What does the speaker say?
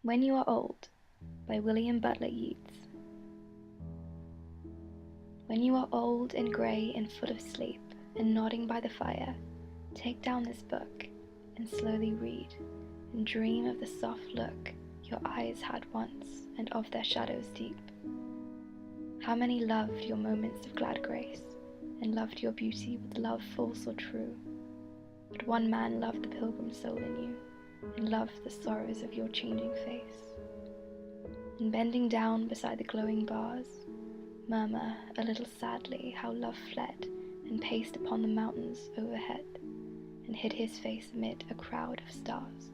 When You Are Old by William Butler Yeats. When you are old and grey and full of sleep, and nodding by the fire, take down this book and slowly read, and dream of the soft look your eyes had once, and of their shadows deep. How many loved your moments of glad grace, and loved your beauty with love false or true? But one man loved the pilgrim soul in you, and loved the sorrows of your changing face. And bending down beside the glowing bars, murmur a little sadly how love fled and paced upon the mountains overhead, and hid his face amid a crowd of stars.